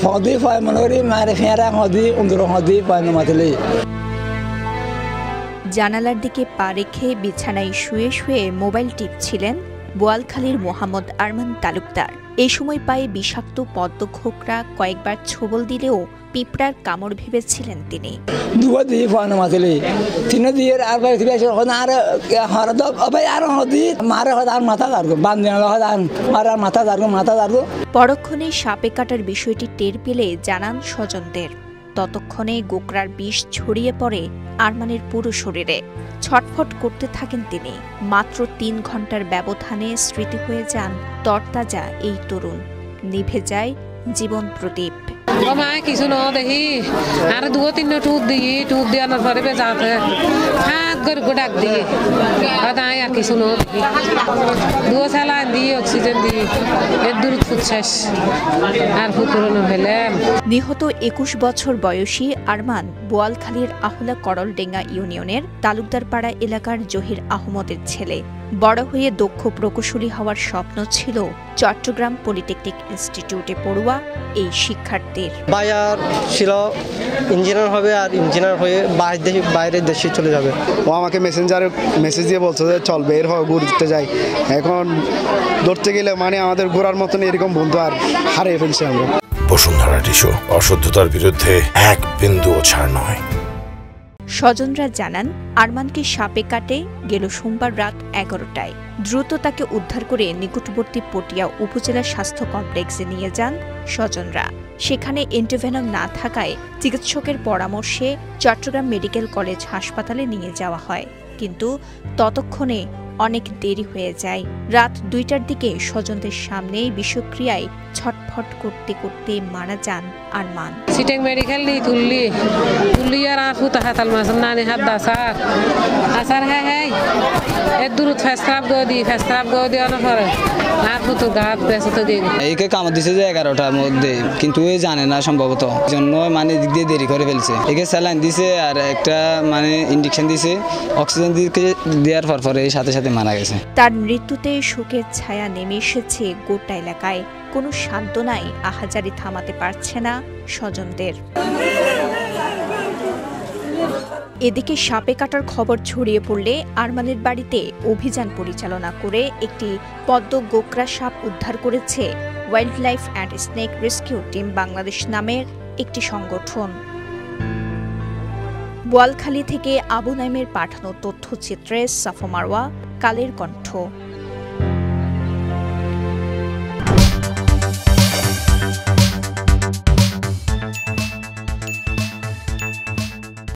ফদি পায় মনে করি মারে ফেরা হদি উন্দর হদি পায় মাতলে। জানালার দিকে পা রেখে বিছানায় শুয়ে শুয়ে মোবাইল টিপছিলেন বোয়ালখালীর মোহাম্মদ আরমান তালুকদার। এই সময় পায়ে বিষাক্ত পদ্ম খোকরা কয়েকবার ছোবল দিলেও পিঁপড়ার কামড় ভেবেছিলেন তিনি। দুয়া দিয়ে পায় মাতলে তিন দিয়ে আর হরদ ভাই আর হদি মারে হদ আর মাথা দাঁড়ো বান্ধে হদ আর মাথা দাঁড়ো। পরক্ষণে সাপে কাটার বিষয়টি টের পেলে জানান স্বজনদের। ততক্ষণে গোকরার বিষ ছড়িয়ে পড়ে আরমানের পুরো শরীরে। ছটফট করতে থাকেন তিনি। মাত্র ৩ ঘন্টার ব্যবধানে স্মৃতি হয়ে যান তরতাজা এই তরুণ। নিভে যায় জীবন প্রদীপ। কিছু ন দেখি আর 2-3 টুপ দিয়ে আনার পরে বেজাতে হাত করে ডাক দিয়ে আর কিছু ন স্যালাইন দিয়ে অক্সিজেন দিয়ে এর দূর ফুটছেস আর ফুতুরনো হলেন। নিহত ২১ বছর বয়সী আরমান বোয়ালখালীর আহুলা করলডেঙ্গা ইউনিয়নের তালুকদারপাড়া এলাকার জহির আহমদের ছেলে। বড় হয়ে দক্ষ প্রকৌশলী হওয়ার স্বপ্ন ছিল চট্টগ্রাম পলিটেকনিক ইনস্টিটিউটে পড়ুয়া এই শিক্ষার্থীর। বায়ার ছিল ইঞ্জিনিয়ার হবে আর ইঞ্জিনিয়ার হয়ে বাইরের দেশে চলে যাবে। ও আমাকে মেসেঞ্জারে মেসেজ দিয়ে বলছে যে চল বের হয় ঘুরতে যাই। এখন ধরতে গেলে মানে আমাদের ঘোরার মতন এরকম বন্ধু আর হারিয়ে ফেলছি আমরা। বসুন্ধরা টিস্যু অশুদ্ধতার বিরুদ্ধে এক বিন্দুও ছাড় নয়। স্বজনরা জানান আরমানকে সাপে কাটে গেল সোমবার রাত 11টায়। দ্রুত তাকে উদ্ধার করে নিকটবর্তী পটিয়া উপজেলা স্বাস্থ্য কমপ্লেক্সে নিয়ে যান স্বজনরা। সেখানে এন্টিভেনম না থাকায় চিকিৎসকের পরামর্শে চট্টগ্রাম মেডিকেল কলেজ হাসপাতালে নিয়ে যাওয়া হয়, কিন্তু ততক্ষণে অনেক দেরি হয়ে যায়। রাত 2টার দিকে স্বজনদের সামনে বিষক্রিয়ায় ছটফট করতে করতে মারা যান আরমান। সিটেং মেডিকেল নি তুললি আর ফুতা হাতাল মাছ নানি হাত দাসার আসার হ্যাঁ এর দূর ফেস্তাব গদি আনা পরে আর ফুতো গাত বেসতে দিন। এইকে কামড় দিছে যে 11টার মধ্যে, কিন্তু এ জানে না সম্ভবত জন্য মানে দিক দিয়ে দেরি করে ফেলছে। একে স্যালাইন দিছে আর একটা মানে ইনজেকশন দিছে, অক্সিজেন দেওয়ার পরে সাথে সাথে মারা গেছে। তার মৃত্যুতে শোকের ছায়া নেমে এসেছে গোটা এলাকায়। কোনো সান্ত্বনাই আহাজারি থামাতে পারছে না স্বজনদের। এদিকে সাপে কাটার খবর ছড়িয়ে পড়লে আরমানের বাড়িতে অভিযান পরিচালনা করে একটি পদ্ম গোকরা সাপ উদ্ধার করেছে wild life and snake rescue team Bangladesh নামের একটি সংগঠন। বোয়ালখালী থেকে আবু নাইমের পাঠানো তথ্যচিত্রে সাফা মারওয়া, কালের কণ্ঠ।